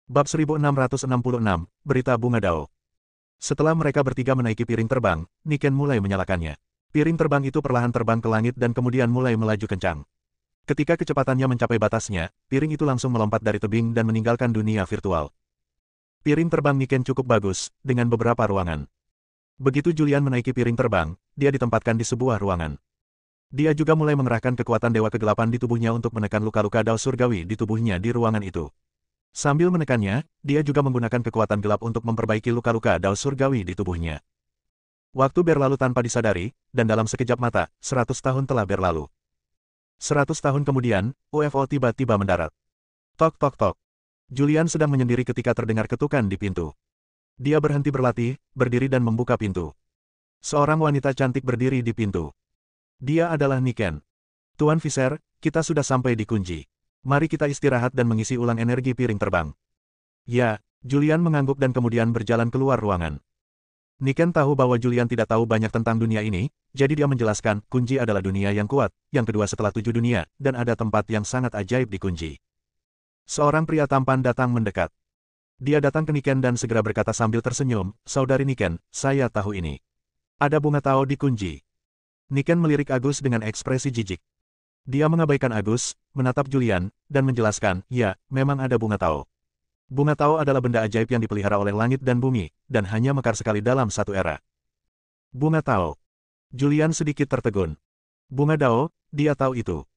Bab 1666, Berita Bunga Dao. Setelah mereka bertiga menaiki piring terbang, Niken mulai menyalakannya. Piring terbang itu perlahan terbang ke langit dan kemudian mulai melaju kencang. Ketika kecepatannya mencapai batasnya, piring itu langsung melompat dari tebing dan meninggalkan dunia virtual. Piring terbang Niken cukup bagus, dengan beberapa ruangan. Begitu Julian menaiki piring terbang, dia ditempatkan di sebuah ruangan. Dia juga mulai mengerahkan kekuatan Dewa Kegelapan di tubuhnya untuk menekan luka-luka Dao Surgawi di tubuhnya di ruangan itu. Sambil menekannya, dia juga menggunakan kekuatan gelap untuk memperbaiki luka-luka Dao Surgawi di tubuhnya. Waktu berlalu tanpa disadari, dan dalam sekejap mata, 100 tahun telah berlalu. 100 tahun kemudian, UFO tiba-tiba mendarat. Tok tok tok. Julian sedang menyendiri ketika terdengar ketukan di pintu. Dia berhenti berlatih, berdiri dan membuka pintu. Seorang wanita cantik berdiri di pintu. Dia adalah Niken. Tuan Visser, kita sudah sampai di kunci. Mari kita istirahat dan mengisi ulang energi piring terbang. Ya, Julian mengangguk dan kemudian berjalan keluar ruangan. Niken tahu bahwa Julian tidak tahu banyak tentang dunia ini, jadi dia menjelaskan, kunci adalah dunia yang kuat, yang kedua setelah 7 dunia, dan ada tempat yang sangat ajaib di kunci. Seorang pria tampan datang mendekat. Dia datang ke Niken dan segera berkata sambil tersenyum, "Saudari Niken, saya tahu ini. Ada bunga Tao di kunci." Niken melirik Agus dengan ekspresi jijik. Dia mengabaikan Agus, menatap Julian, dan menjelaskan, "Ya, memang ada bunga Tao. Bunga Tao adalah benda ajaib yang dipelihara oleh langit dan bumi, dan hanya mekar sekali dalam satu era." Bunga Tao. Julian sedikit tertegun. Bunga Dao, dia tahu itu.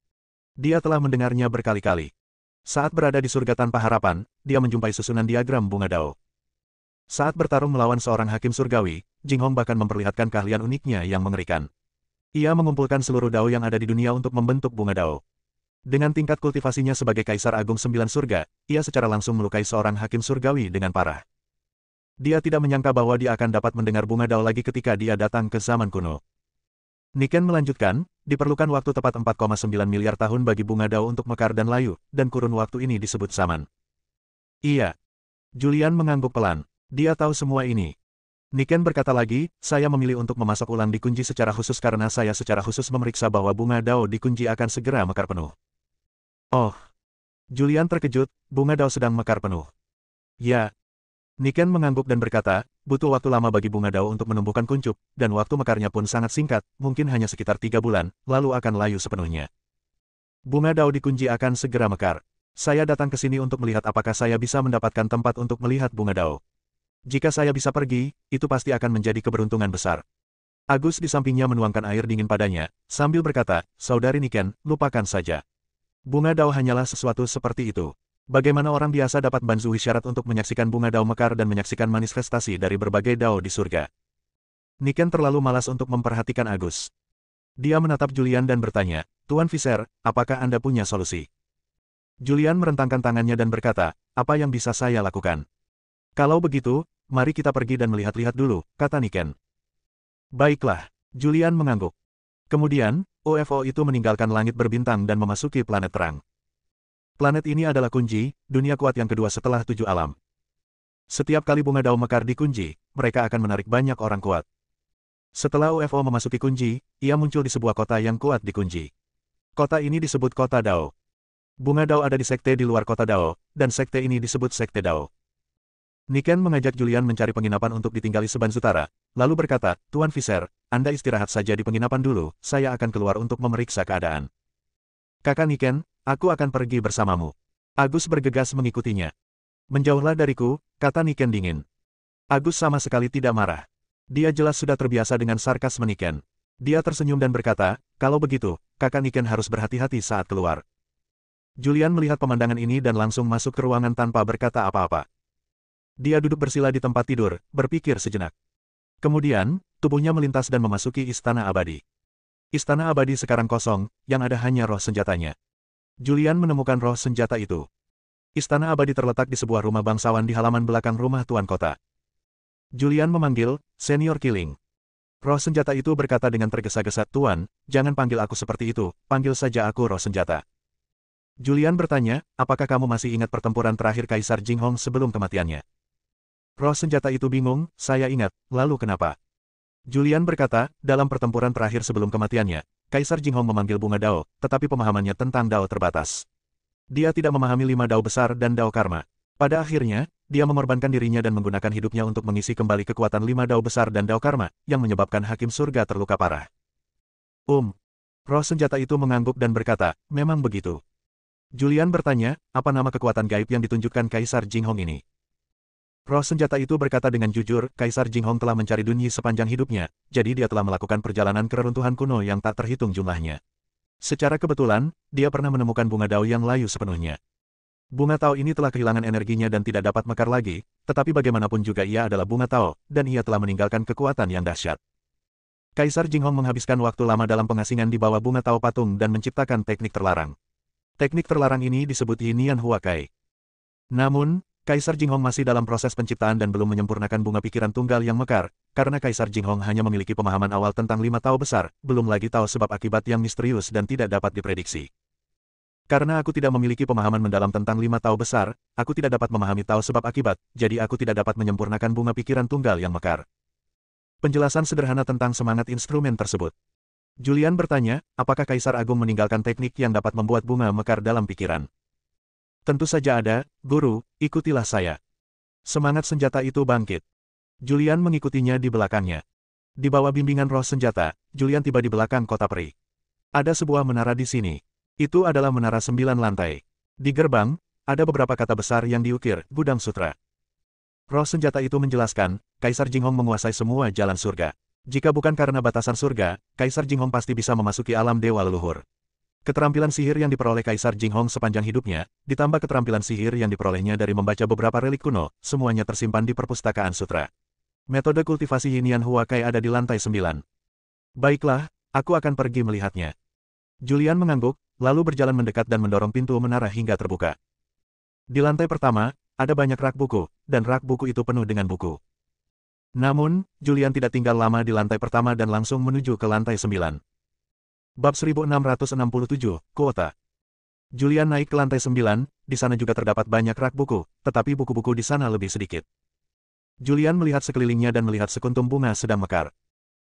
Dia telah mendengarnya berkali-kali. Saat berada di surga tanpa harapan, dia menjumpai susunan diagram bunga Dao. Saat bertarung melawan seorang hakim surgawi, Jing Hong bahkan memperlihatkan keahlian uniknya yang mengerikan. Ia mengumpulkan seluruh Dao yang ada di dunia untuk membentuk bunga Dao. Dengan tingkat kultivasinya sebagai Kaisar Agung 9 Surga, ia secara langsung melukai seorang hakim surgawi dengan parah. Dia tidak menyangka bahwa dia akan dapat mendengar bunga Dao lagi ketika dia datang ke zaman kuno. Niken melanjutkan, diperlukan waktu tepat 4,9 miliar tahun bagi bunga Dao untuk mekar dan layu, dan kurun waktu ini disebut zaman. Iya. Julian mengangguk pelan. Dia tahu semua ini. Niken berkata lagi, "Saya memilih untuk memasok ulang di kunci secara khusus karena saya secara khusus memeriksa bahwa bunga Dao di kunci akan segera mekar penuh." Oh. Julian terkejut, bunga Dao sedang mekar penuh. Ya. Niken mengangguk dan berkata, "Butuh waktu lama bagi bunga Dao untuk menumbuhkan kuncup, dan waktu mekarnya pun sangat singkat, mungkin hanya sekitar 3 bulan, lalu akan layu sepenuhnya. Bunga Dao di kunci akan segera mekar. Saya datang ke sini untuk melihat apakah saya bisa mendapatkan tempat untuk melihat bunga Dao. Jika saya bisa pergi, itu pasti akan menjadi keberuntungan besar." Agus di sampingnya menuangkan air dingin padanya, sambil berkata, "Saudari Niken, lupakan saja. Bunga Dao hanyalah sesuatu seperti itu. Bagaimana orang biasa dapat banzuhi syarat untuk menyaksikan bunga Dao mekar dan menyaksikan manifestasi dari berbagai Dao di surga?" Niken terlalu malas untuk memperhatikan Agus. Dia menatap Julian dan bertanya, "Tuan Visser, apakah Anda punya solusi?" Julian merentangkan tangannya dan berkata, "Apa yang bisa saya lakukan?" "Kalau begitu, mari kita pergi dan melihat-lihat dulu," kata Niken. "Baiklah." Julian mengangguk. Kemudian, UFO itu meninggalkan langit berbintang dan memasuki planet terang. Planet ini adalah kunci, dunia kuat yang kedua setelah 7 alam. Setiap kali bunga Dao mekar di kunci, mereka akan menarik banyak orang kuat. Setelah UFO memasuki kunci, ia muncul di sebuah kota yang kuat di kunci. Kota ini disebut Kota Dao. Bunga Dao ada di sekte di luar Kota Dao, dan sekte ini disebut Sekte Dao. Niken mengajak Julian mencari penginapan untuk ditinggali Sebanzutara, lalu berkata, "Tuan Visser, Anda istirahat saja di penginapan dulu, saya akan keluar untuk memeriksa keadaan." "Kakak Niken, aku akan pergi bersamamu." Agus bergegas mengikutinya. "Menjauhlah dariku," kata Niken dingin. Agus sama sekali tidak marah. Dia jelas sudah terbiasa dengan sarkasme Niken. Dia tersenyum dan berkata, "Kalau begitu, kakak Niken harus berhati-hati saat keluar." Julian melihat pemandangan ini dan langsung masuk ke ruangan tanpa berkata apa-apa. Dia duduk bersila di tempat tidur, berpikir sejenak. Kemudian, tubuhnya melintas dan memasuki Istana Abadi. Istana Abadi sekarang kosong, yang ada hanya roh senjatanya. Julian menemukan roh senjata itu. Istana Abadi terletak di sebuah rumah bangsawan di halaman belakang rumah tuan kota. Julian memanggil, "Senior Killing." Roh senjata itu berkata dengan tergesa-gesa, "Tuan, jangan panggil aku seperti itu, panggil saja aku roh senjata." Julian bertanya, "Apakah kamu masih ingat pertempuran terakhir Kaisar Jing Hong sebelum kematiannya?" Roh senjata itu bingung, "Saya ingat, lalu kenapa?" Julian berkata, "Dalam pertempuran terakhir sebelum kematiannya, Kaisar Jing Hong memanggil bunga Dao, tetapi pemahamannya tentang Dao terbatas. Dia tidak memahami 5 Dao besar dan Dao Karma. Pada akhirnya, dia mengorbankan dirinya dan menggunakan hidupnya untuk mengisi kembali kekuatan 5 dao besar dan dao karma, yang menyebabkan Hakim Surga terluka parah. Roh senjata itu mengangguk dan berkata, memang begitu. Julian bertanya, apa nama kekuatan gaib yang ditunjukkan Kaisar Jinghong ini? Roh senjata itu berkata dengan jujur, Kaisar Jinghong telah mencari Dunyi sepanjang hidupnya, jadi dia telah melakukan perjalanan ke reruntuhan kuno yang tak terhitung jumlahnya. Secara kebetulan, dia pernah menemukan bunga dao yang layu sepenuhnya. Bunga Tao ini telah kehilangan energinya dan tidak dapat mekar lagi, tetapi bagaimanapun juga ia adalah bunga Tao, dan ia telah meninggalkan kekuatan yang dahsyat. Kaisar Jinghong menghabiskan waktu lama dalam pengasingan di bawah bunga Tao patung dan menciptakan teknik terlarang. Teknik terlarang ini disebut Yinian Huakai. Namun, Kaisar Jinghong masih dalam proses penciptaan dan belum menyempurnakan bunga pikiran tunggal yang mekar, karena Kaisar Jinghong hanya memiliki pemahaman awal tentang 5 Tao besar, belum lagi tahu sebab akibat yang misterius dan tidak dapat diprediksi. Karena aku tidak memiliki pemahaman mendalam tentang 5 Tao besar, aku tidak dapat memahami Tao sebab akibat, jadi aku tidak dapat menyempurnakan bunga pikiran tunggal yang mekar. Penjelasan sederhana tentang semangat instrumen tersebut. Julian bertanya, apakah Kaisar Agung meninggalkan teknik yang dapat membuat bunga mekar dalam pikiran? Tentu saja ada, Guru, ikutilah saya. Semangat senjata itu bangkit. Julian mengikutinya di belakangnya. Di bawah bimbingan roh senjata, Julian tiba di belakang kota peri. Ada sebuah menara di sini. Itu adalah menara 9 lantai. Di gerbang, ada beberapa kata besar yang diukir, Gudang Sutra. Roh senjata itu menjelaskan, Kaisar Jinghong menguasai semua jalan surga. Jika bukan karena batasan surga, Kaisar Jinghong pasti bisa memasuki alam dewa leluhur. Keterampilan sihir yang diperoleh Kaisar Jinghong sepanjang hidupnya, ditambah keterampilan sihir yang diperolehnya dari membaca beberapa relik kuno, semuanya tersimpan di perpustakaan sutra. Metode kultivasi Yinian Huakai ada di lantai 9. Baiklah, aku akan pergi melihatnya. Julian mengangguk, lalu berjalan mendekat dan mendorong pintu menara hingga terbuka. Di lantai pertama, ada banyak rak buku, dan rak buku itu penuh dengan buku. Namun, Julian tidak tinggal lama di lantai pertama dan langsung menuju ke lantai 9. Bab 1667, Kuota. Julian naik ke lantai 9, di sana juga terdapat banyak rak buku, tetapi buku-buku di sana lebih sedikit. Julian melihat sekelilingnya dan melihat sekuntum bunga sedang mekar.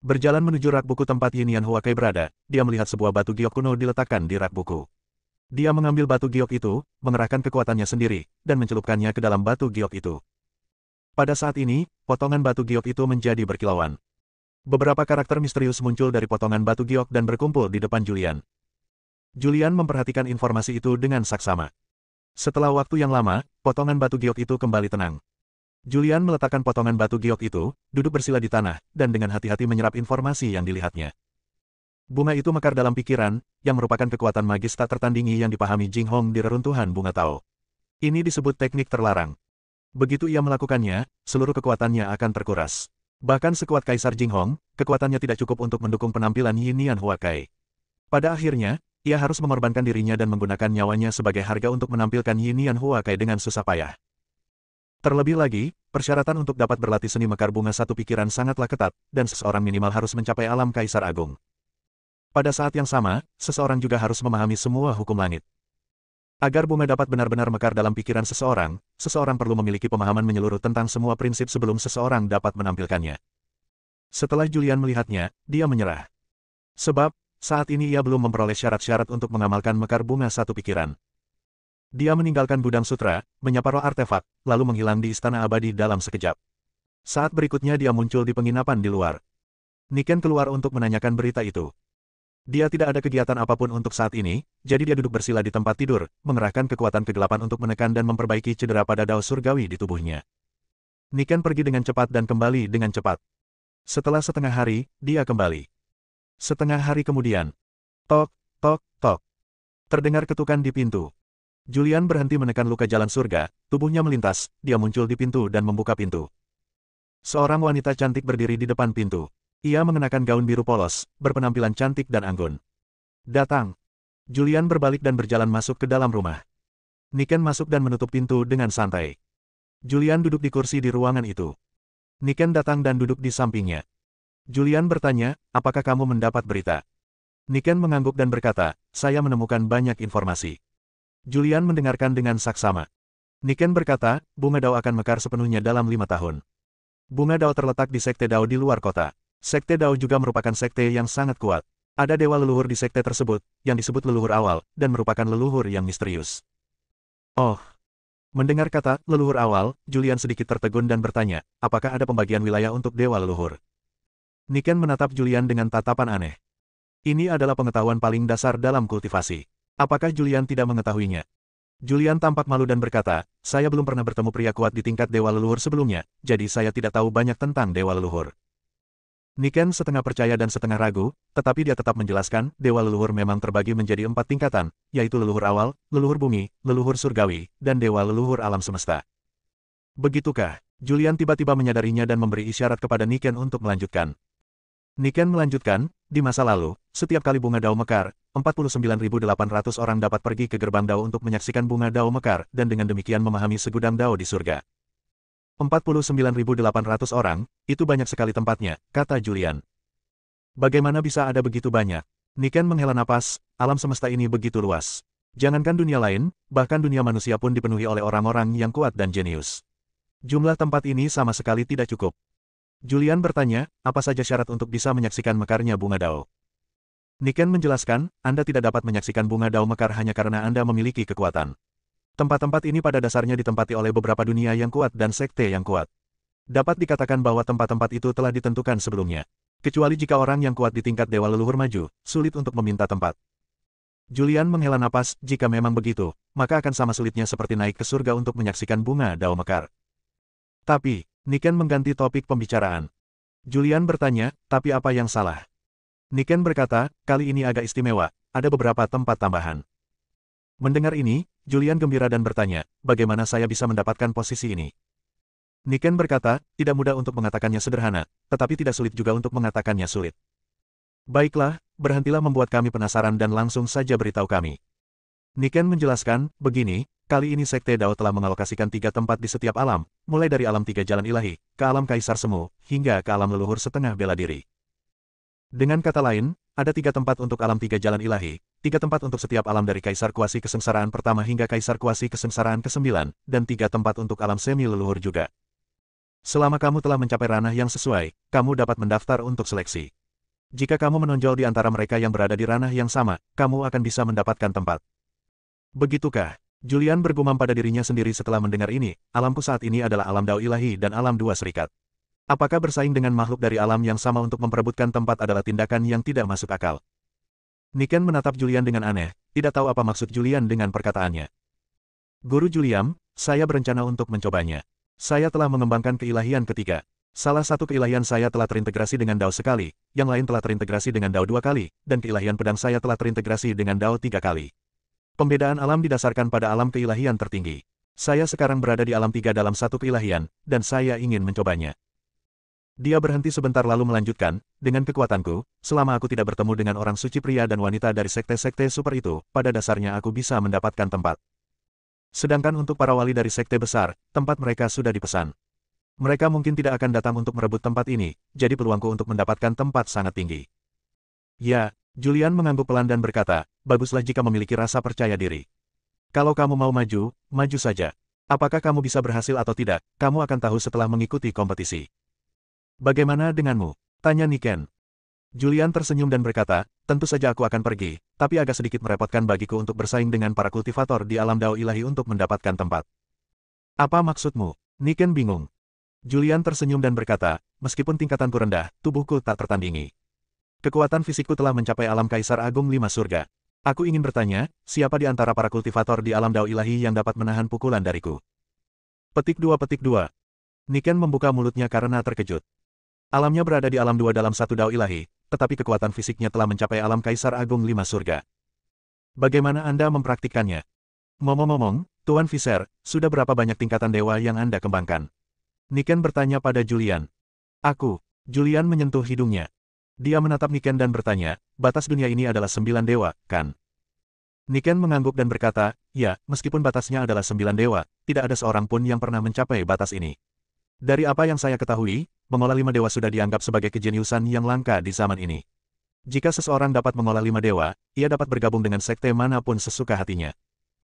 Berjalan menuju rak buku tempat Yinian Huakai berada, dia melihat sebuah batu giok kuno diletakkan di rak buku. Dia mengambil batu giok itu, mengerahkan kekuatannya sendiri, dan mencelupkannya ke dalam batu giok itu. Pada saat ini, potongan batu giok itu menjadi berkilauan. Beberapa karakter misterius muncul dari potongan batu giok dan berkumpul di depan Julian. Julian memperhatikan informasi itu dengan saksama. Setelah waktu yang lama, potongan batu giok itu kembali tenang. Julian meletakkan potongan batu giok itu, duduk bersila di tanah, dan dengan hati-hati menyerap informasi yang dilihatnya. Bunga itu mekar dalam pikiran, yang merupakan kekuatan magis tak tertandingi yang dipahami Jinghong di reruntuhan bunga Tao. Ini disebut teknik terlarang. Begitu ia melakukannya, seluruh kekuatannya akan terkuras. Bahkan sekuat Kaisar Jinghong, kekuatannya tidak cukup untuk mendukung penampilan Yinian Huakai. Pada akhirnya, ia harus mengorbankan dirinya dan menggunakan nyawanya sebagai harga untuk menampilkan Yinian Huakai dengan susah payah. Terlebih lagi, persyaratan untuk dapat berlatih seni mekar bunga satu pikiran sangatlah ketat, dan seseorang minimal harus mencapai alam Kaisar Agung. Pada saat yang sama, seseorang juga harus memahami semua hukum langit. Agar bunga dapat benar-benar mekar dalam pikiran seseorang, seseorang perlu memiliki pemahaman menyeluruh tentang semua prinsip sebelum seseorang dapat menampilkannya. Setelah Julian melihatnya, dia menyerah. Sebab, saat ini ia belum memperoleh syarat-syarat untuk mengamalkan mekar bunga satu pikiran. Dia meninggalkan gudang sutra, menyapa roh artefak, lalu menghilang di istana abadi dalam sekejap. Saat berikutnya dia muncul di penginapan di luar. Niken keluar untuk menanyakan berita itu. Dia tidak ada kegiatan apapun untuk saat ini, jadi dia duduk bersila di tempat tidur, mengerahkan kekuatan kegelapan untuk menekan dan memperbaiki cedera pada dao surgawi di tubuhnya. Niken pergi dengan cepat dan kembali dengan cepat. Setelah setengah hari, dia kembali. Setengah hari kemudian. Tok, tok, tok. Terdengar ketukan di pintu. Julian berhenti menekan luka jalan surga, tubuhnya melintas, dia muncul di pintu dan membuka pintu. Seorang wanita cantik berdiri di depan pintu. Ia mengenakan gaun biru polos, berpenampilan cantik dan anggun. Datang. Julian berbalik dan berjalan masuk ke dalam rumah. Niken masuk dan menutup pintu dengan santai. Julian duduk di kursi di ruangan itu. Niken datang dan duduk di sampingnya. Julian bertanya, apakah kamu mendapat berita? Niken mengangguk dan berkata, saya menemukan banyak informasi. Julian mendengarkan dengan saksama. Niken berkata, bunga dao akan mekar sepenuhnya dalam 5 tahun. Bunga dao terletak di sekte dao di luar kota. Sekte dao juga merupakan sekte yang sangat kuat. Ada dewa leluhur di sekte tersebut, yang disebut leluhur awal, dan merupakan leluhur yang misterius. Oh. Mendengar kata leluhur awal, Julian sedikit tertegun dan bertanya, apakah ada pembagian wilayah untuk dewa leluhur? Niken menatap Julian dengan tatapan aneh. Ini adalah pengetahuan paling dasar dalam kultivasi. Apakah Julian tidak mengetahuinya? Julian tampak malu dan berkata, saya belum pernah bertemu pria kuat di tingkat dewa leluhur sebelumnya, jadi saya tidak tahu banyak tentang dewa leluhur. Niken setengah percaya dan setengah ragu, tetapi dia tetap menjelaskan, dewa leluhur memang terbagi menjadi 4 tingkatan, yaitu leluhur awal, leluhur bumi, leluhur surgawi, dan dewa leluhur alam semesta. Begitukah? Julian tiba-tiba menyadarinya dan memberi isyarat kepada Niken untuk melanjutkan. Niken melanjutkan, di masa lalu, setiap kali bunga dao mekar, 49.800 orang dapat pergi ke gerbang dao untuk menyaksikan bunga dao mekar, dan dengan demikian memahami segudang dao di surga. 49.800 orang, itu banyak sekali tempatnya, kata Julian. Bagaimana bisa ada begitu banyak? Niken menghela napas, alam semesta ini begitu luas. Jangankan dunia lain, bahkan dunia manusia pun dipenuhi oleh orang-orang yang kuat dan jenius. Jumlah tempat ini sama sekali tidak cukup. Julian bertanya, apa saja syarat untuk bisa menyaksikan mekarnya bunga dao? Niken menjelaskan, Anda tidak dapat menyaksikan bunga dao mekar hanya karena Anda memiliki kekuatan. Tempat-tempat ini pada dasarnya ditempati oleh beberapa dunia yang kuat dan sekte yang kuat. Dapat dikatakan bahwa tempat-tempat itu telah ditentukan sebelumnya. Kecuali jika orang yang kuat di tingkat dewa leluhur maju, sulit untuk meminta tempat. Julian menghela napas, jika memang begitu, maka akan sama sulitnya seperti naik ke surga untuk menyaksikan bunga dao mekar. Tapi, Niken mengganti topik pembicaraan. Julian bertanya, tapi apa yang salah? Niken berkata, kali ini agak istimewa, ada beberapa tempat tambahan. Mendengar ini, Julian gembira dan bertanya, bagaimana saya bisa mendapatkan posisi ini? Niken berkata, tidak mudah untuk mengatakannya sederhana, tetapi tidak sulit juga untuk mengatakannya sulit. Baiklah, berhentilah membuat kami penasaran dan langsung saja beritahu kami. Niken menjelaskan, begini, kali ini Sekte Dao telah mengalokasikan 3 tempat di setiap alam, mulai dari alam 3 jalan ilahi, ke alam kaisar semu, hingga ke alam leluhur setengah bela diri. Dengan kata lain, ada 3 tempat untuk alam 3 jalan ilahi, 3 tempat untuk setiap alam dari kaisar kuasi kesengsaraan pertama hingga kaisar kuasi kesengsaraan ke-9, dan 3 tempat untuk alam semi leluhur juga. Selama kamu telah mencapai ranah yang sesuai, kamu dapat mendaftar untuk seleksi. Jika kamu menonjol di antara mereka yang berada di ranah yang sama, kamu akan bisa mendapatkan tempat. Begitukah? Julian bergumam pada dirinya sendiri setelah mendengar ini, alamku saat ini adalah alam dao ilahi dan alam dua serikat. Apakah bersaing dengan makhluk dari alam yang sama untuk memperebutkan tempat adalah tindakan yang tidak masuk akal? Niken menatap Julian dengan aneh, tidak tahu apa maksud Julian dengan perkataannya. Guru Julian, saya berencana untuk mencobanya. Saya telah mengembangkan keilahian ketiga. Salah satu keilahian saya telah terintegrasi dengan dao sekali, yang lain telah terintegrasi dengan dao 2 kali, dan keilahian pedang saya telah terintegrasi dengan dao 3 kali. Pembedaan alam didasarkan pada alam keilahian tertinggi. Saya sekarang berada di alam 3 dalam satu keilahian, dan saya ingin mencobanya. Dia berhenti sebentar lalu melanjutkan, dengan kekuatanku, selama aku tidak bertemu dengan orang suci pria dan wanita dari sekte-sekte super itu, pada dasarnya aku bisa mendapatkan tempat. Sedangkan untuk para wali dari sekte besar, tempat mereka sudah dipesan. Mereka mungkin tidak akan datang untuk merebut tempat ini, jadi peluangku untuk mendapatkan tempat sangat tinggi. Ya, Julian mengangguk pelan dan berkata, baguslah jika memiliki rasa percaya diri. Kalau kamu mau maju, maju saja. Apakah kamu bisa berhasil atau tidak, kamu akan tahu setelah mengikuti kompetisi. Bagaimana denganmu? Tanya Niken. Julian tersenyum dan berkata, tentu saja aku akan pergi, tapi agak sedikit merepotkan bagiku untuk bersaing dengan para kultivator di alam dao ilahi untuk mendapatkan tempat. Apa maksudmu? Niken bingung. Julian tersenyum dan berkata, meskipun tingkatanku rendah, tubuhku tak tertandingi. Kekuatan fisikku telah mencapai alam kaisar agung 5 surga. Aku ingin bertanya, siapa di antara para kultivator di alam dao ilahi yang dapat menahan pukulan dariku? Petik 2. Niken membuka mulutnya karena terkejut. Alamnya berada di alam 2 dalam satu dao ilahi, tetapi kekuatan fisiknya telah mencapai alam kaisar agung 5 surga. Bagaimana Anda mempraktikkannya? Ngomong-ngomong, Tuan Visser, sudah berapa banyak tingkatan dewa yang Anda kembangkan? Niken bertanya pada Julian. Julian menyentuh hidungnya. Dia menatap Niken dan bertanya, batas dunia ini adalah 9 dewa, kan? Niken mengangguk dan berkata, ya, meskipun batasnya adalah 9 dewa, tidak ada seorang pun yang pernah mencapai batas ini. Dari apa yang saya ketahui, mengolah 5 dewa sudah dianggap sebagai kejeniusan yang langka di zaman ini. Jika seseorang dapat mengolah 5 dewa, ia dapat bergabung dengan sekte manapun sesuka hatinya.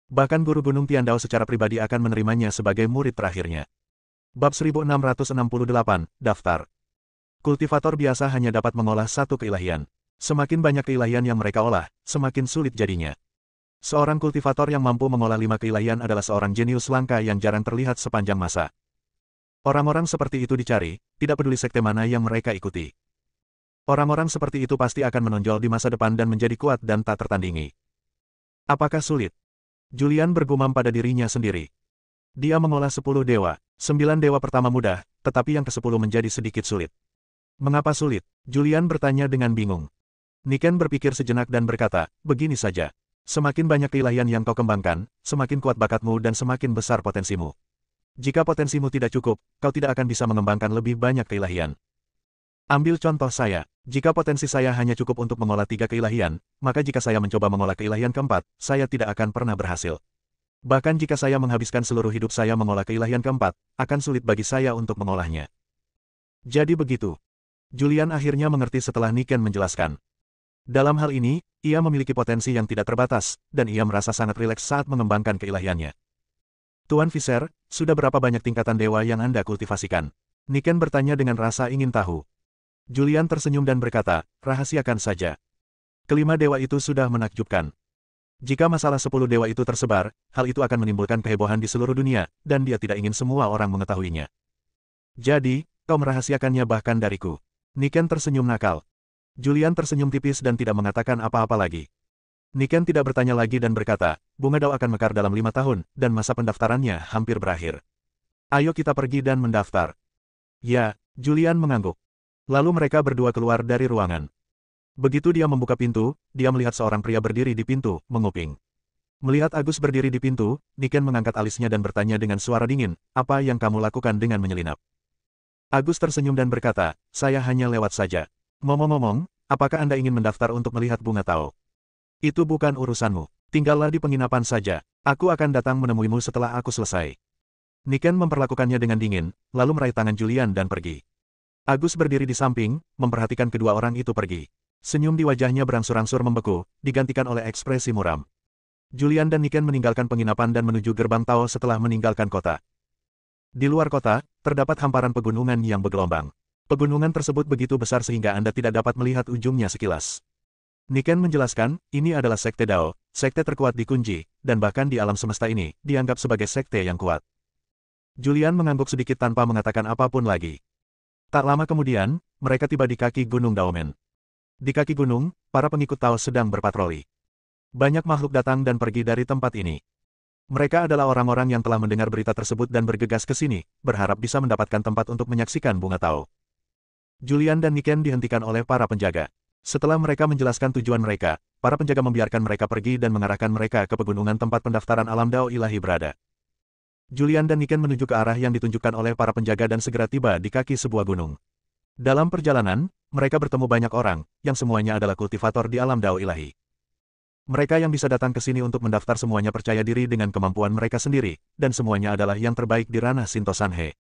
Bahkan guru Gunung Tiandao secara pribadi akan menerimanya sebagai murid terakhirnya. Bab 1668, Daftar. Kultivator biasa hanya dapat mengolah satu keilahian. Semakin banyak keilahian yang mereka olah, semakin sulit jadinya. Seorang kultivator yang mampu mengolah 5 keilahian adalah seorang jenius langka yang jarang terlihat sepanjang masa. Orang-orang seperti itu dicari, tidak peduli sekte mana yang mereka ikuti. Orang-orang seperti itu pasti akan menonjol di masa depan dan menjadi kuat dan tak tertandingi. Apakah sulit? Julian bergumam pada dirinya sendiri. Dia mengolah 10 dewa. 9 dewa pertama mudah, tetapi yang ke-10 menjadi sedikit sulit. Mengapa sulit? Julian bertanya dengan bingung. Niken berpikir sejenak dan berkata, begini saja. Semakin banyak keilahian yang kau kembangkan, semakin kuat bakatmu dan semakin besar potensimu. Jika potensimu tidak cukup, kau tidak akan bisa mengembangkan lebih banyak keilahian. Ambil contoh saya. Jika potensi saya hanya cukup untuk mengolah 3 keilahian, maka jika saya mencoba mengolah keilahian keempat, saya tidak akan pernah berhasil. Bahkan jika saya menghabiskan seluruh hidup saya mengolah keilahian keempat, akan sulit bagi saya untuk mengolahnya. Jadi begitu. Julian akhirnya mengerti setelah Niken menjelaskan. Dalam hal ini, ia memiliki potensi yang tidak terbatas, dan ia merasa sangat rileks saat mengembangkan keilahiannya. Tuan Visser, sudah berapa banyak tingkatan dewa yang Anda kultivasikan? Niken bertanya dengan rasa ingin tahu. Julian tersenyum dan berkata, rahasiakan saja. Kelima dewa itu sudah menakjubkan. Jika masalah 10 dewa itu tersebar, hal itu akan menimbulkan kehebohan di seluruh dunia, dan dia tidak ingin semua orang mengetahuinya. Jadi, kau merahasiakannya bahkan dariku. Niken tersenyum nakal. Julian tersenyum tipis dan tidak mengatakan apa-apa lagi. Niken tidak bertanya lagi dan berkata, bunga dao akan mekar dalam 5 tahun, dan masa pendaftarannya hampir berakhir. Ayo kita pergi dan mendaftar. Ya, Julian mengangguk. Lalu mereka berdua keluar dari ruangan. Begitu dia membuka pintu, dia melihat seorang pria berdiri di pintu, menguping. Melihat Agus berdiri di pintu, Niken mengangkat alisnya dan bertanya dengan suara dingin, apa yang kamu lakukan dengan menyelinap? Agus tersenyum dan berkata, saya hanya lewat saja. Ngomong-ngomong, apakah Anda ingin mendaftar untuk melihat bunga tao? Itu bukan urusanmu. Tinggallah di penginapan saja. Aku akan datang menemuimu setelah aku selesai. Niken memperlakukannya dengan dingin, lalu meraih tangan Julian dan pergi. Agus berdiri di samping, memperhatikan kedua orang itu pergi. Senyum di wajahnya berangsur-angsur membeku, digantikan oleh ekspresi muram. Julian dan Niken meninggalkan penginapan dan menuju gerbang Tao setelah meninggalkan kota. Di luar kota, terdapat hamparan pegunungan yang bergelombang. Pegunungan tersebut begitu besar sehingga Anda tidak dapat melihat ujungnya sekilas. Niken menjelaskan, ini adalah sekte Dao, sekte terkuat di Kunji, dan bahkan di alam semesta ini, dianggap sebagai sekte yang kuat. Julian mengangguk sedikit tanpa mengatakan apapun lagi. Tak lama kemudian, mereka tiba di kaki Gunung Daomen. Di kaki gunung, para pengikut Tao sedang berpatroli. Banyak makhluk datang dan pergi dari tempat ini. Mereka adalah orang-orang yang telah mendengar berita tersebut dan bergegas ke sini, berharap bisa mendapatkan tempat untuk menyaksikan bunga Tao. Julian dan Niken dihentikan oleh para penjaga. Setelah mereka menjelaskan tujuan mereka, para penjaga membiarkan mereka pergi dan mengarahkan mereka ke pegunungan tempat pendaftaran alam Dao ilahi berada. Julian dan Niken menuju ke arah yang ditunjukkan oleh para penjaga dan segera tiba di kaki sebuah gunung. Dalam perjalanan, mereka bertemu banyak orang, yang semuanya adalah kultivator di alam Dao ilahi. Mereka yang bisa datang ke sini untuk mendaftar semuanya percaya diri dengan kemampuan mereka sendiri, dan semuanya adalah yang terbaik di ranah Shinto Sanhe.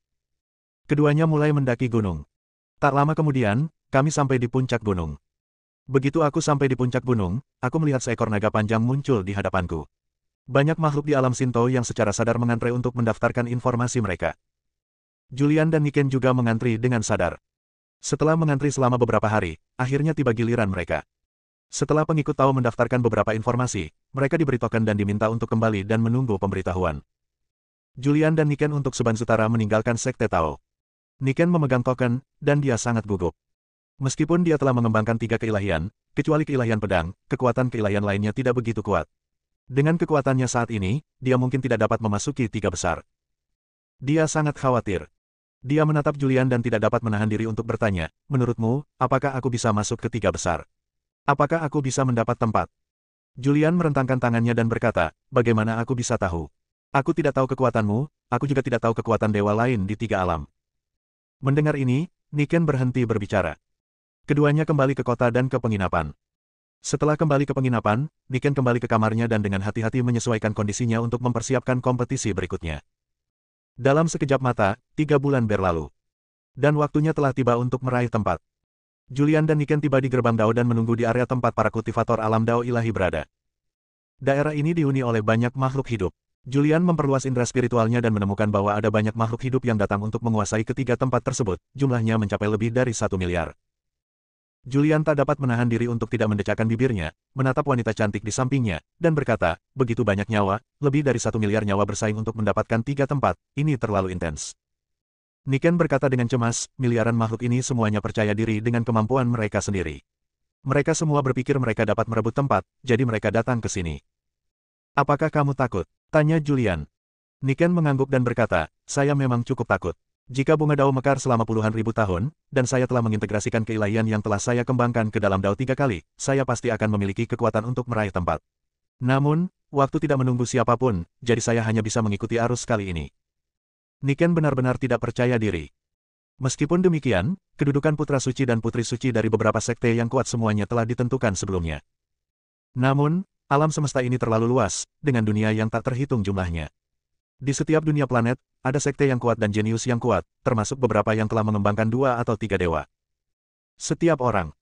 Keduanya mulai mendaki gunung. Tak lama kemudian, kami sampai di puncak gunung. Begitu aku sampai di puncak gunung, aku melihat seekor naga panjang muncul di hadapanku. Banyak makhluk di alam Shinto yang secara sadar mengantre untuk mendaftarkan informasi mereka. Julian dan Niken juga mengantri dengan sadar. Setelah mengantri selama beberapa hari, akhirnya tiba giliran mereka. Setelah pengikut Tao mendaftarkan beberapa informasi, mereka diberi token dan diminta untuk kembali dan menunggu pemberitahuan. Julian dan Niken untuk Subansutara meninggalkan sekte Tao. Niken memegang token, dan dia sangat gugup. Meskipun dia telah mengembangkan 3 keilahian, kecuali keilahian pedang, kekuatan keilahian lainnya tidak begitu kuat. Dengan kekuatannya saat ini, dia mungkin tidak dapat memasuki 3 besar. Dia sangat khawatir. Dia menatap Julian dan tidak dapat menahan diri untuk bertanya, menurutmu, apakah aku bisa masuk ke 3 besar? Apakah aku bisa mendapat tempat? Julian merentangkan tangannya dan berkata, bagaimana aku bisa tahu? Aku tidak tahu kekuatanmu, aku juga tidak tahu kekuatan dewa lain di 3 alam. Mendengar ini, Niken berhenti berbicara. Keduanya kembali ke kota dan ke penginapan. Setelah kembali ke penginapan, Niken kembali ke kamarnya dan dengan hati-hati menyesuaikan kondisinya untuk mempersiapkan kompetisi berikutnya. Dalam sekejap mata, 3 bulan berlalu. Dan waktunya telah tiba untuk meraih tempat. Julian dan Niken tiba di gerbang Dao dan menunggu di area tempat para kultivator alam Dao ilahi berada. Daerah ini dihuni oleh banyak makhluk hidup. Julian memperluas indera spiritualnya dan menemukan bahwa ada banyak makhluk hidup yang datang untuk menguasai ketiga tempat tersebut, jumlahnya mencapai lebih dari 1 miliar. Julian tak dapat menahan diri untuk tidak mendecakkan bibirnya, menatap wanita cantik di sampingnya, dan berkata, begitu banyak nyawa, lebih dari 1 miliar nyawa bersaing untuk mendapatkan 3 tempat, ini terlalu intens. Niken berkata dengan cemas, miliaran makhluk ini semuanya percaya diri dengan kemampuan mereka sendiri. Mereka semua berpikir mereka dapat merebut tempat, jadi mereka datang ke sini. Apakah kamu takut? Tanya Julian. Niken mengangguk dan berkata, saya memang cukup takut. Jika bunga dao mekar selama puluhan ribu tahun, dan saya telah mengintegrasikan keilahian yang telah saya kembangkan ke dalam dao 3 kali, saya pasti akan memiliki kekuatan untuk meraih tempat. Namun, waktu tidak menunggu siapapun, jadi saya hanya bisa mengikuti arus kali ini. Niken benar-benar tidak percaya diri. Meskipun demikian, kedudukan putra suci dan putri suci dari beberapa sekte yang kuat semuanya telah ditentukan sebelumnya. Namun, alam semesta ini terlalu luas, dengan dunia yang tak terhitung jumlahnya. Di setiap dunia planet, ada sekte yang kuat dan jenius yang kuat, termasuk beberapa yang telah mengembangkan 2 atau 3 dewa. Setiap orang.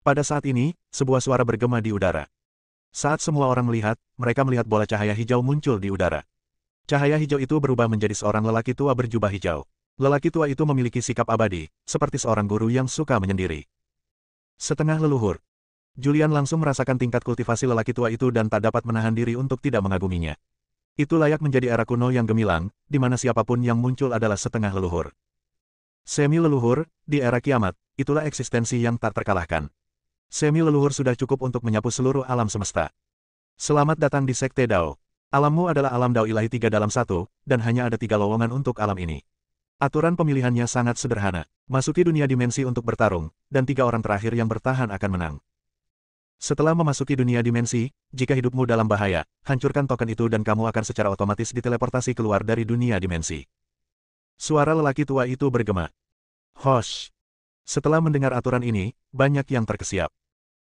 Pada saat ini, sebuah suara bergema di udara. Saat semua orang melihat, mereka melihat bola cahaya hijau muncul di udara. Cahaya hijau itu berubah menjadi seorang lelaki tua berjubah hijau. Lelaki tua itu memiliki sikap abadi, seperti seorang guru yang suka menyendiri. Setengah leluhur. Julian langsung merasakan tingkat kultivasi lelaki tua itu dan tak dapat menahan diri untuk tidak mengaguminya. Itu layak menjadi era kuno yang gemilang, di mana siapapun yang muncul adalah setengah leluhur. Semi leluhur, di era kiamat, itulah eksistensi yang tak terkalahkan. Semi leluhur sudah cukup untuk menyapu seluruh alam semesta. Selamat datang di Sekte Dao. Alammu adalah alam Dao ilahi 3 dalam 1, dan hanya ada 3 lowongan untuk alam ini. Aturan pemilihannya sangat sederhana. Masuki dunia dimensi untuk bertarung, dan 3 orang terakhir yang bertahan akan menang. Setelah memasuki dunia dimensi, jika hidupmu dalam bahaya, hancurkan token itu dan kamu akan secara otomatis diteleportasi keluar dari dunia dimensi. Suara lelaki tua itu bergema. Hosh! Setelah mendengar aturan ini, banyak yang terkesiap.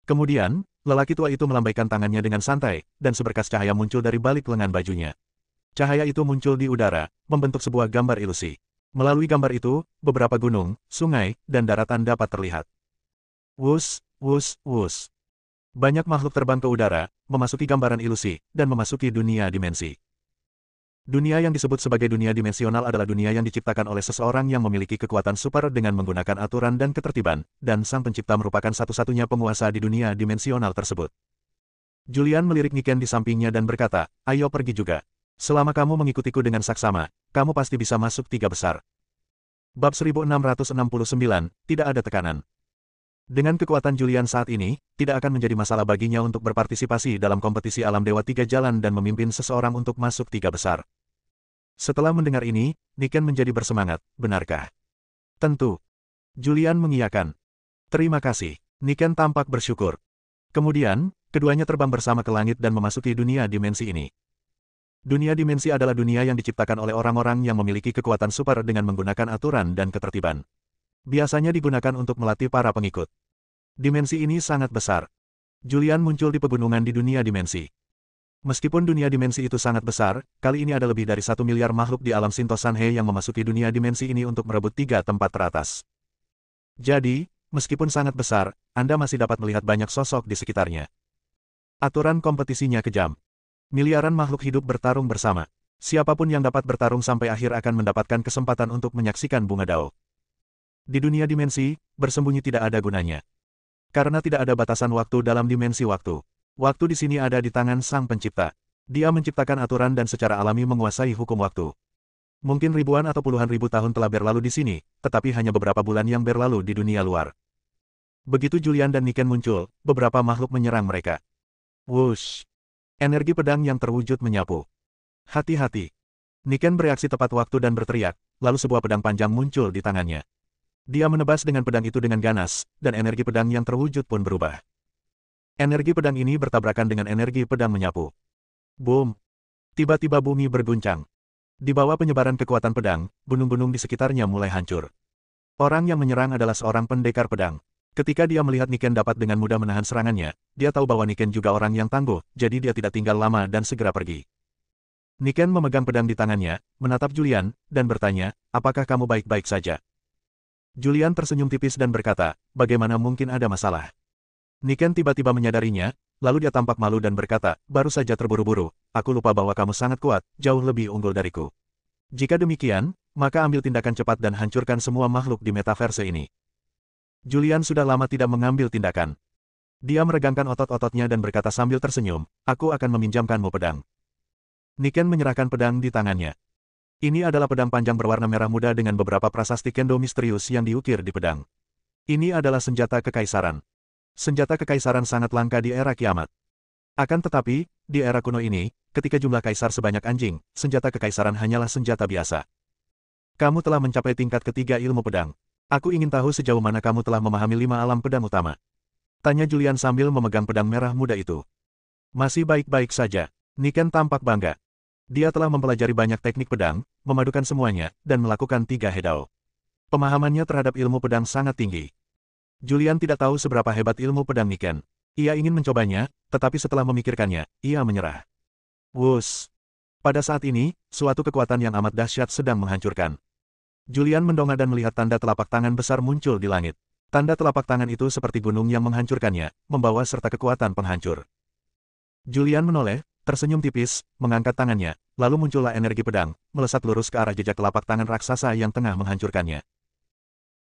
Kemudian, lelaki tua itu melambaikan tangannya dengan santai, dan seberkas cahaya muncul dari balik lengan bajunya. Cahaya itu muncul di udara, membentuk sebuah gambar ilusi. Melalui gambar itu, beberapa gunung, sungai, dan daratan dapat terlihat. Wus, wus, wus. Banyak makhluk terbang ke udara, memasuki gambaran ilusi, dan memasuki dunia dimensi. Dunia yang disebut sebagai dunia dimensional adalah dunia yang diciptakan oleh seseorang yang memiliki kekuatan super dengan menggunakan aturan dan ketertiban, dan sang pencipta merupakan satu-satunya penguasa di dunia dimensional tersebut. Julian melirik Niken di sampingnya dan berkata, ayo pergi juga. Selama kamu mengikutiku dengan saksama, kamu pasti bisa masuk 3 besar. Bab 1669, tidak ada tekanan. Dengan kekuatan Julian saat ini, tidak akan menjadi masalah baginya untuk berpartisipasi dalam kompetisi alam dewa 3 jalan dan memimpin seseorang untuk masuk 3 besar. Setelah mendengar ini, Niken menjadi bersemangat, benarkah? Tentu. Julian mengiyakan. Terima kasih. Niken tampak bersyukur. Kemudian, keduanya terbang bersama ke langit dan memasuki dunia dimensi ini. Dunia dimensi adalah dunia yang diciptakan oleh orang-orang yang memiliki kekuatan super dengan menggunakan aturan dan ketertiban. Biasanya digunakan untuk melatih para pengikut. Dimensi ini sangat besar. Julian muncul di pegunungan di dunia dimensi. Meskipun dunia dimensi itu sangat besar, kali ini ada lebih dari 1 miliar makhluk di alam Shinto Sanhei yang memasuki dunia dimensi ini untuk merebut 3 tempat teratas. Jadi, meskipun sangat besar, Anda masih dapat melihat banyak sosok di sekitarnya. Aturan kompetisinya kejam. Miliaran makhluk hidup bertarung bersama. Siapapun yang dapat bertarung sampai akhir akan mendapatkan kesempatan untuk menyaksikan bunga dao. Di dunia dimensi, bersembunyi tidak ada gunanya. Karena tidak ada batasan waktu dalam dimensi waktu. Waktu di sini ada di tangan Sang Pencipta. Dia menciptakan aturan dan secara alami menguasai hukum waktu. Mungkin ribuan atau puluhan ribu tahun telah berlalu di sini, tetapi hanya beberapa bulan yang berlalu di dunia luar. Begitu Julian dan Niken muncul, beberapa makhluk menyerang mereka. Wush! Energi pedang yang terwujud menyapu. Hati-hati! Niken bereaksi tepat waktu dan berteriak, lalu sebuah pedang panjang muncul di tangannya. Dia menebas dengan pedang itu dengan ganas, dan energi pedang yang terwujud pun berubah. Energi pedang ini bertabrakan dengan energi pedang menyapu. Boom! Tiba-tiba bumi berguncang. Di bawah penyebaran kekuatan pedang, gunung-gunung di sekitarnya mulai hancur. Orang yang menyerang adalah seorang pendekar pedang. Ketika dia melihat Niken dapat dengan mudah menahan serangannya, dia tahu bahwa Niken juga orang yang tangguh, jadi dia tidak tinggal lama dan segera pergi. Niken memegang pedang di tangannya, menatap Julian, dan bertanya, apakah kamu baik-baik saja? Julian tersenyum tipis dan berkata, bagaimana mungkin ada masalah? Niken tiba-tiba menyadarinya, lalu dia tampak malu dan berkata, baru saja terburu-buru, aku lupa bahwa kamu sangat kuat, jauh lebih unggul dariku. Jika demikian, maka ambil tindakan cepat dan hancurkan semua makhluk di metaverse ini. Julian sudah lama tidak mengambil tindakan. Dia meregangkan otot-ototnya dan berkata sambil tersenyum, aku akan meminjamkanmu pedang. Niken menyerahkan pedang di tangannya. Ini adalah pedang panjang berwarna merah muda dengan beberapa prasasti kendo misterius yang diukir di pedang. Ini adalah senjata kekaisaran. Senjata kekaisaran sangat langka di era kiamat. Akan tetapi, di era kuno ini, ketika jumlah kaisar sebanyak anjing, senjata kekaisaran hanyalah senjata biasa. Kamu telah mencapai tingkat ketiga ilmu pedang. Aku ingin tahu sejauh mana kamu telah memahami 5 alam pedang utama. Tanya Julian sambil memegang pedang merah muda itu. Masih baik-baik saja. Niken tampak bangga. Dia telah mempelajari banyak teknik pedang, memadukan semuanya, dan melakukan 3 hedao. Pemahamannya terhadap ilmu pedang sangat tinggi. Julian tidak tahu seberapa hebat ilmu pedang Niken. Ia ingin mencobanya, tetapi setelah memikirkannya, ia menyerah. Wus! Pada saat ini, suatu kekuatan yang amat dahsyat sedang menghancurkan. Julian mendongak dan melihat tanda telapak tangan besar muncul di langit. Tanda telapak tangan itu seperti gunung yang menghancurkannya, membawa serta kekuatan penghancur. Julian menoleh, tersenyum tipis, mengangkat tangannya, lalu muncullah energi pedang, melesat lurus ke arah jejak telapak tangan raksasa yang tengah menghancurkannya.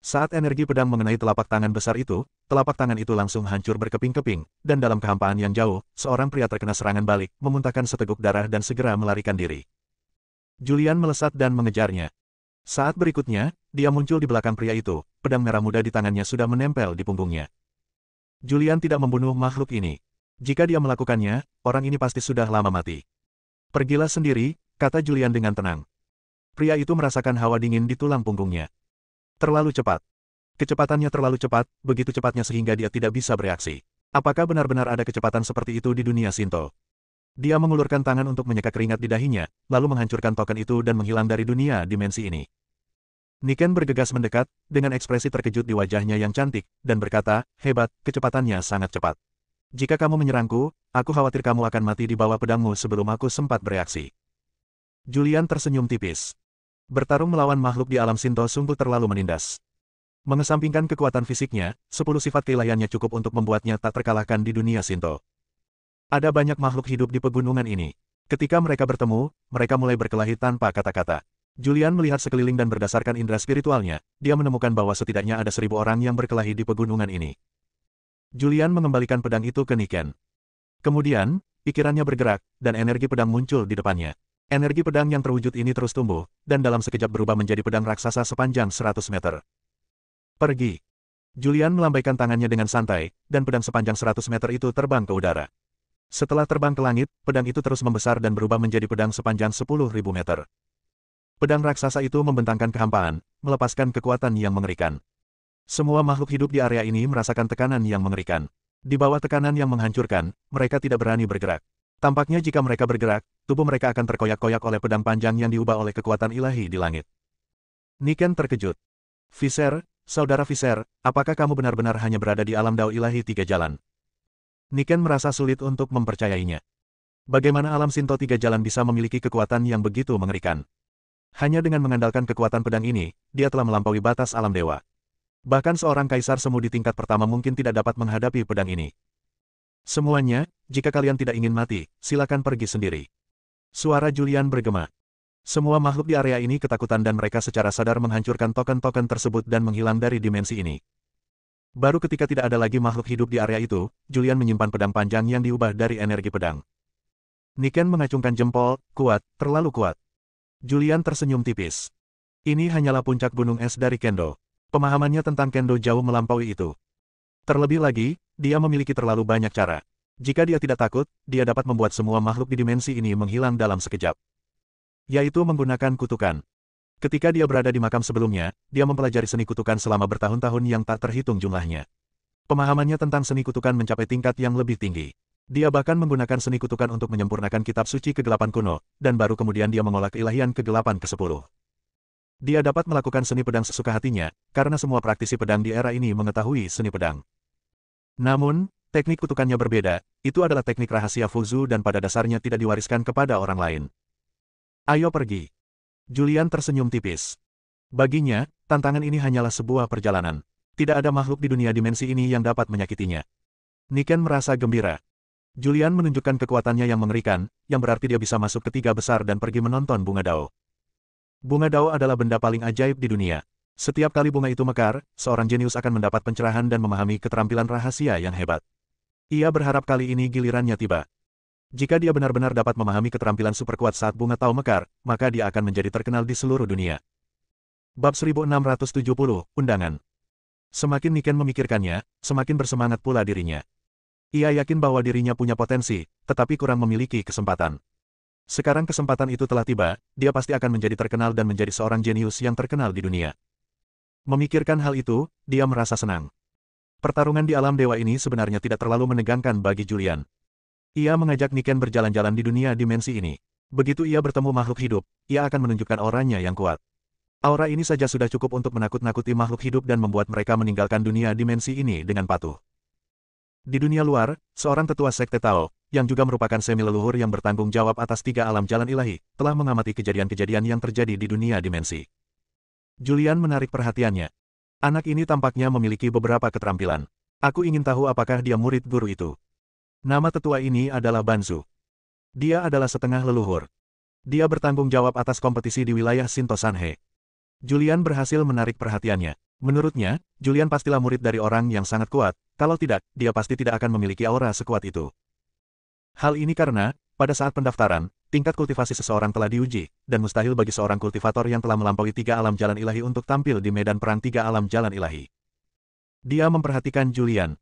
Saat energi pedang mengenai telapak tangan besar itu, telapak tangan itu langsung hancur berkeping-keping, dan dalam kehampaan yang jauh, seorang pria terkena serangan balik, memuntahkan seteguk darah dan segera melarikan diri. Julian melesat dan mengejarnya. Saat berikutnya, dia muncul di belakang pria itu, pedang merah muda di tangannya sudah menempel di punggungnya. Julian tidak membunuh makhluk ini. Jika dia melakukannya, orang ini pasti sudah lama mati. Pergilah sendiri, kata Julian dengan tenang. Pria itu merasakan hawa dingin di tulang punggungnya. Terlalu cepat. Kecepatannya terlalu cepat, begitu cepatnya sehingga dia tidak bisa bereaksi. Apakah benar-benar ada kecepatan seperti itu di dunia Shinto? Dia mengulurkan tangan untuk menyeka keringat di dahinya, lalu menghancurkan token itu dan menghilang dari dunia dimensi ini. Niken bergegas mendekat, dengan ekspresi terkejut di wajahnya yang cantik, dan berkata, hebat, kecepatannya sangat cepat. Jika kamu menyerangku, aku khawatir kamu akan mati di bawah pedangmu sebelum aku sempat bereaksi. Julian tersenyum tipis. Bertarung melawan makhluk di alam Shinto sungguh terlalu menindas. Mengesampingkan kekuatan fisiknya, 10 sifat keilahiannya cukup untuk membuatnya tak terkalahkan di dunia Shinto. Ada banyak makhluk hidup di pegunungan ini. Ketika mereka bertemu, mereka mulai berkelahi tanpa kata-kata. Julian melihat sekeliling dan berdasarkan indera spiritualnya, dia menemukan bahwa setidaknya ada 1000 orang yang berkelahi di pegunungan ini. Julian mengembalikan pedang itu ke Niken. Kemudian, pikirannya bergerak, dan energi pedang muncul di depannya. Energi pedang yang terwujud ini terus tumbuh, dan dalam sekejap berubah menjadi pedang raksasa sepanjang 100 meter. Pergi. Julian melambaikan tangannya dengan santai, dan pedang sepanjang 100 meter itu terbang ke udara. Setelah terbang ke langit, pedang itu terus membesar dan berubah menjadi pedang sepanjang 10.000 meter. Pedang raksasa itu membentangkan kehampaan, melepaskan kekuatan yang mengerikan. Semua makhluk hidup di area ini merasakan tekanan yang mengerikan. Di bawah tekanan yang menghancurkan, mereka tidak berani bergerak. Tampaknya jika mereka bergerak, tubuh mereka akan terkoyak-koyak oleh pedang panjang yang diubah oleh kekuatan ilahi di langit. Niken terkejut. Visser, saudara Visser, apakah kamu benar-benar hanya berada di alam dao ilahi 3 jalan? Niken merasa sulit untuk mempercayainya. Bagaimana alam Shinto 3 jalan bisa memiliki kekuatan yang begitu mengerikan? Hanya dengan mengandalkan kekuatan pedang ini, dia telah melampaui batas alam dewa. Bahkan seorang kaisar semu di tingkat pertama mungkin tidak dapat menghadapi pedang ini. Semuanya, jika kalian tidak ingin mati, silakan pergi sendiri. Suara Julian bergema. Semua makhluk di area ini ketakutan dan mereka secara sadar menghancurkan token-token tersebut dan menghilang dari dimensi ini. Baru ketika tidak ada lagi makhluk hidup di area itu, Julian menyimpan pedang panjang yang diubah dari energi pedang. Niken mengacungkan jempol, kuat, terlalu kuat. Julian tersenyum tipis. Ini hanyalah puncak gunung es dari Kendo. Pemahamannya tentang Kendo jauh melampaui itu. Terlebih lagi, dia memiliki terlalu banyak cara. Jika dia tidak takut, dia dapat membuat semua makhluk di dimensi ini menghilang dalam sekejap. Yaitu menggunakan kutukan. Ketika dia berada di makam sebelumnya, dia mempelajari seni kutukan selama bertahun-tahun yang tak terhitung jumlahnya. Pemahamannya tentang seni kutukan mencapai tingkat yang lebih tinggi. Dia bahkan menggunakan seni kutukan untuk menyempurnakan kitab suci kegelapan kuno, dan baru kemudian dia mengolah keilahian kegelapan ke-10. Dia dapat melakukan seni pedang sesuka hatinya, karena semua praktisi pedang di era ini mengetahui seni pedang. Namun, teknik kutukannya berbeda, itu adalah teknik rahasia Fuzu dan pada dasarnya tidak diwariskan kepada orang lain. Ayo pergi. Julian tersenyum tipis. Baginya, tantangan ini hanyalah sebuah perjalanan. Tidak ada makhluk di dunia dimensi ini yang dapat menyakitinya. Niken merasa gembira. Julian menunjukkan kekuatannya yang mengerikan, yang berarti dia bisa masuk ke 3 besar dan pergi menonton bunga dao. Bunga dao adalah benda paling ajaib di dunia. Setiap kali bunga itu mekar, seorang jenius akan mendapat pencerahan dan memahami keterampilan rahasia yang hebat. Ia berharap kali ini gilirannya tiba. Jika dia benar-benar dapat memahami keterampilan super kuat saat bunga Tao mekar, maka dia akan menjadi terkenal di seluruh dunia. Bab 1670, Undangan. Semakin Niken memikirkannya, semakin bersemangat pula dirinya. Ia yakin bahwa dirinya punya potensi, tetapi kurang memiliki kesempatan. Sekarang kesempatan itu telah tiba, dia pasti akan menjadi terkenal dan menjadi seorang jenius yang terkenal di dunia. Memikirkan hal itu, dia merasa senang. Pertarungan di alam dewa ini sebenarnya tidak terlalu menegangkan bagi Julian. Ia mengajak Niken berjalan-jalan di dunia dimensi ini. Begitu ia bertemu makhluk hidup, ia akan menunjukkan auranya yang kuat. Aura ini saja sudah cukup untuk menakut-nakuti makhluk hidup dan membuat mereka meninggalkan dunia dimensi ini dengan patuh. Di dunia luar, seorang tetua sekte Tao, yang juga merupakan semi-leluhur yang bertanggung jawab atas 3 alam jalan ilahi, telah mengamati kejadian-kejadian yang terjadi di dunia dimensi. Julian menarik perhatiannya. Anak ini tampaknya memiliki beberapa keterampilan. Aku ingin tahu apakah dia murid guru itu. Nama tetua ini adalah Banzu. Dia adalah setengah leluhur. Dia bertanggung jawab atas kompetisi di wilayah Shinto Sanhe. Julian berhasil menarik perhatiannya. Menurutnya, Julian pastilah murid dari orang yang sangat kuat, kalau tidak, dia pasti tidak akan memiliki aura sekuat itu. Hal ini karena, pada saat pendaftaran, tingkat kultivasi seseorang telah diuji, dan mustahil bagi seorang kultivator yang telah melampaui 3 alam jalan ilahi untuk tampil di medan perang 3 alam jalan ilahi. Dia memperhatikan Julian.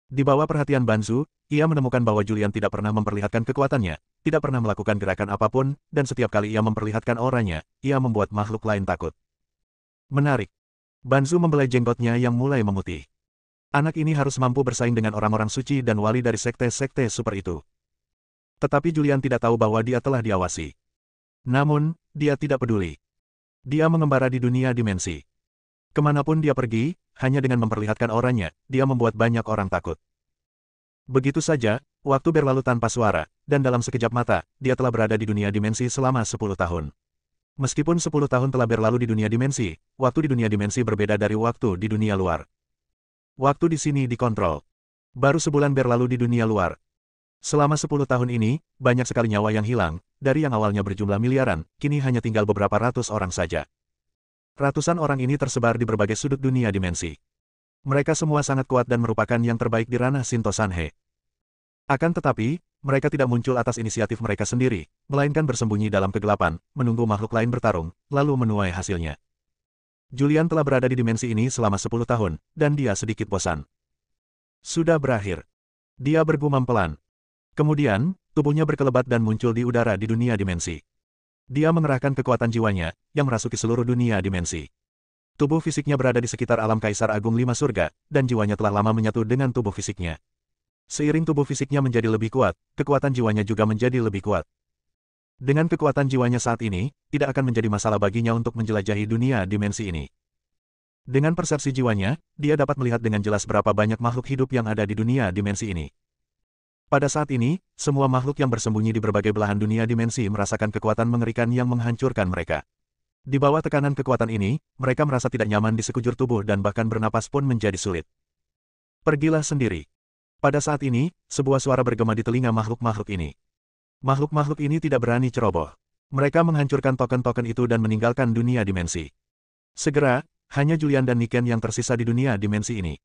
Di bawah perhatian Banzu, ia menemukan bahwa Julian tidak pernah memperlihatkan kekuatannya, tidak pernah melakukan gerakan apapun, dan setiap kali ia memperlihatkan auranya, ia membuat makhluk lain takut. Menarik. Banzu membelai jenggotnya yang mulai memutih. Anak ini harus mampu bersaing dengan orang-orang suci dan wali dari sekte-sekte super itu. Tetapi Julian tidak tahu bahwa dia telah diawasi. Namun, dia tidak peduli. Dia mengembara di dunia dimensi. Kemanapun dia pergi, hanya dengan memperlihatkan auranya, dia membuat banyak orang takut. Begitu saja, waktu berlalu tanpa suara, dan dalam sekejap mata, dia telah berada di dunia dimensi selama 10 tahun. Meskipun 10 tahun telah berlalu di dunia dimensi, waktu di dunia dimensi berbeda dari waktu di dunia luar. Waktu di sini dikontrol. Baru sebulan berlalu di dunia luar. Selama 10 tahun ini, banyak sekali nyawa yang hilang, dari yang awalnya berjumlah miliaran, kini hanya tinggal beberapa ratus orang saja. Ratusan orang ini tersebar di berbagai sudut dunia dimensi. Mereka semua sangat kuat dan merupakan yang terbaik di ranah Shinto Sanhe. Akan tetapi, mereka tidak muncul atas inisiatif mereka sendiri, melainkan bersembunyi dalam kegelapan, menunggu makhluk lain bertarung, lalu menuai hasilnya. Julian telah berada di dimensi ini selama 10 tahun, dan dia sedikit bosan. Sudah berakhir. Dia bergumam pelan. Kemudian, tubuhnya berkelebat dan muncul di udara di dunia dimensi. Dia mengerahkan kekuatan jiwanya, yang merasuki seluruh dunia dimensi. Tubuh fisiknya berada di sekitar alam Kaisar Agung 5 surga, dan jiwanya telah lama menyatu dengan tubuh fisiknya. Seiring tubuh fisiknya menjadi lebih kuat, kekuatan jiwanya juga menjadi lebih kuat. Dengan kekuatan jiwanya saat ini, tidak akan menjadi masalah baginya untuk menjelajahi dunia dimensi ini. Dengan persepsi jiwanya, dia dapat melihat dengan jelas berapa banyak makhluk hidup yang ada di dunia dimensi ini. Pada saat ini, semua makhluk yang bersembunyi di berbagai belahan dunia dimensi merasakan kekuatan mengerikan yang menghancurkan mereka. Di bawah tekanan kekuatan ini, mereka merasa tidak nyaman di sekujur tubuh dan bahkan bernapas pun menjadi sulit. Pergilah sendiri. Pada saat ini, sebuah suara bergema di telinga makhluk-makhluk ini. Makhluk-makhluk ini tidak berani ceroboh. Mereka menghancurkan token-token itu dan meninggalkan dunia dimensi. Segera, hanya Julian dan Niken yang tersisa di dunia dimensi ini.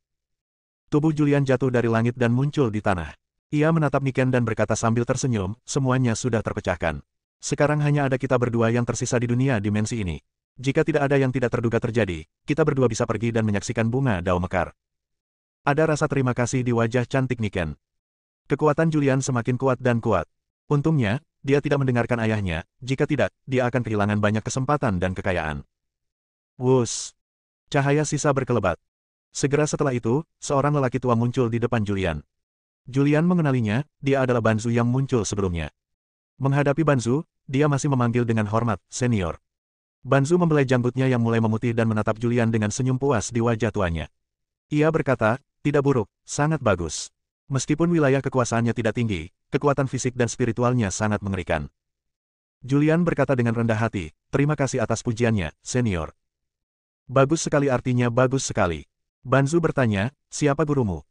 Tubuh Julian jatuh dari langit dan muncul di tanah. Ia menatap Niken dan berkata sambil tersenyum, semuanya sudah terpecahkan. Sekarang hanya ada kita berdua yang tersisa di dunia dimensi ini. Jika tidak ada yang tidak terduga terjadi, kita berdua bisa pergi dan menyaksikan bunga Dao mekar. Ada rasa terima kasih di wajah cantik Niken. Kekuatan Julian semakin kuat dan kuat. Untungnya, dia tidak mendengarkan ayahnya, jika tidak, dia akan kehilangan banyak kesempatan dan kekayaan. Wus! Cahaya sisa berkelebat. Segera setelah itu, seorang lelaki tua muncul di depan Julian. Julian mengenalinya, dia adalah Banzu yang muncul sebelumnya. Menghadapi Banzu, dia masih memanggil dengan hormat, senior. Banzu membelai janggutnya yang mulai memutih dan menatap Julian dengan senyum puas di wajah tuanya. Ia berkata, tidak buruk, sangat bagus. Meskipun wilayah kekuasaannya tidak tinggi, kekuatan fisik dan spiritualnya sangat mengerikan. Julian berkata dengan rendah hati, terima kasih atas pujiannya, senior. Bagus sekali artinya bagus sekali. Banzu bertanya, siapa gurumu?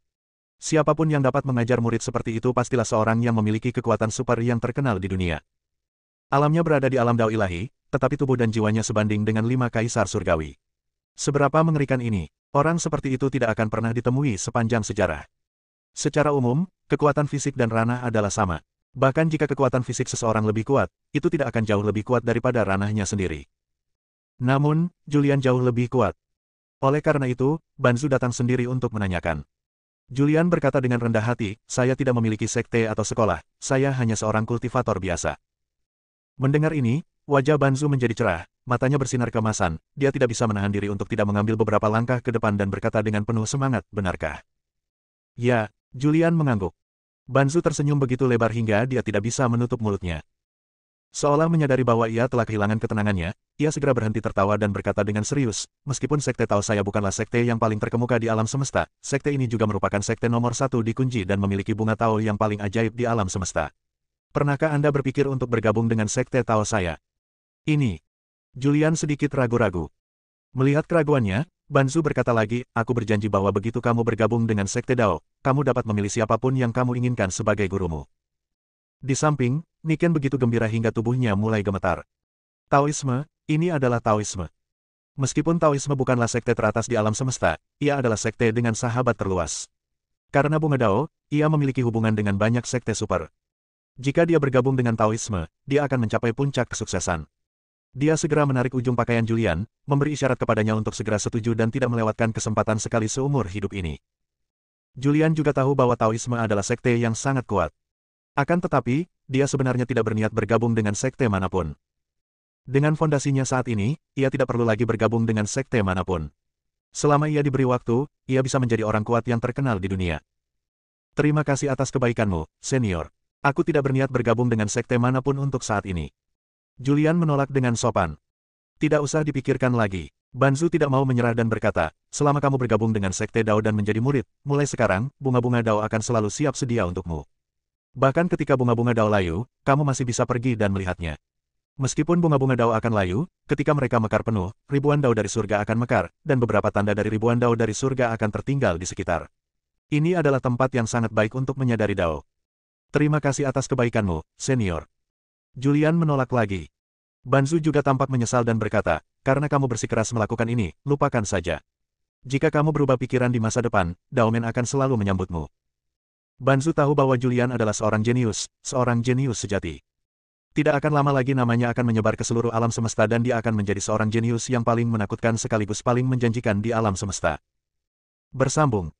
Siapapun yang dapat mengajar murid seperti itu pastilah seorang yang memiliki kekuatan super yang terkenal di dunia. Alamnya berada di alam Dao ilahi, tetapi tubuh dan jiwanya sebanding dengan 5 kaisar surgawi. Seberapa mengerikan ini, orang seperti itu tidak akan pernah ditemui sepanjang sejarah. Secara umum, kekuatan fisik dan ranah adalah sama. Bahkan jika kekuatan fisik seseorang lebih kuat, itu tidak akan jauh lebih kuat daripada ranahnya sendiri. Namun, Julian jauh lebih kuat. Oleh karena itu, Banzu datang sendiri untuk menanyakan. Julian berkata dengan rendah hati, saya tidak memiliki sekte atau sekolah, saya hanya seorang kultivator biasa. Mendengar ini, wajah Banzu menjadi cerah, matanya bersinar keemasan, dia tidak bisa menahan diri untuk tidak mengambil beberapa langkah ke depan dan berkata dengan penuh semangat, benarkah? Ya, Julian mengangguk. Banzu tersenyum begitu lebar hingga dia tidak bisa menutup mulutnya. Seolah menyadari bahwa ia telah kehilangan ketenangannya, ia segera berhenti tertawa dan berkata dengan serius, meskipun sekte Tao saya bukanlah sekte yang paling terkemuka di alam semesta, sekte ini juga merupakan sekte nomor 1 di Kunji dan memiliki bunga Tao yang paling ajaib di alam semesta. Pernahkah Anda berpikir untuk bergabung dengan sekte Tao saya? Ini. Julian sedikit ragu-ragu. Melihat keraguannya, Banzu berkata lagi, aku berjanji bahwa begitu kamu bergabung dengan sekte Dao, kamu dapat memilih siapapun yang kamu inginkan sebagai gurumu. Di samping, Niken begitu gembira hingga tubuhnya mulai gemetar. Taoisme, ini adalah Taoisme. Meskipun Taoisme bukanlah sekte teratas di alam semesta, ia adalah sekte dengan sahabat terluas. Karena bunga Dao, ia memiliki hubungan dengan banyak sekte super. Jika dia bergabung dengan Taoisme, dia akan mencapai puncak kesuksesan. Dia segera menarik ujung pakaian Julian, memberi isyarat kepadanya untuk segera setuju dan tidak melewatkan kesempatan sekali seumur hidup ini. Julian juga tahu bahwa Taoisme adalah sekte yang sangat kuat. Akan tetapi, dia sebenarnya tidak berniat bergabung dengan sekte manapun. Dengan fondasinya saat ini, ia tidak perlu lagi bergabung dengan sekte manapun. Selama ia diberi waktu, ia bisa menjadi orang kuat yang terkenal di dunia. Terima kasih atas kebaikanmu, senior. Aku tidak berniat bergabung dengan sekte manapun untuk saat ini. Julian menolak dengan sopan. Tidak usah dipikirkan lagi. Banzu tidak mau menyerah dan berkata, selama kamu bergabung dengan sekte Dao dan menjadi murid, mulai sekarang, bunga-bunga Dao akan selalu siap sedia untukmu. Bahkan ketika bunga-bunga Dao layu, kamu masih bisa pergi dan melihatnya. Meskipun bunga-bunga Dao akan layu, ketika mereka mekar penuh, ribuan Dao dari surga akan mekar, dan beberapa tanda dari ribuan Dao dari surga akan tertinggal di sekitar. Ini adalah tempat yang sangat baik untuk menyadari Dao. Terima kasih atas kebaikanmu, senior. Julian menolak lagi. Banzu juga tampak menyesal dan berkata, karena kamu bersikeras melakukan ini, lupakan saja. Jika kamu berubah pikiran di masa depan, Daomen akan selalu menyambutmu. Banzu tahu bahwa Julian adalah seorang jenius sejati. Tidak akan lama lagi namanya akan menyebar ke seluruh alam semesta dan dia akan menjadi seorang jenius yang paling menakutkan sekaligus paling menjanjikan di alam semesta. Bersambung.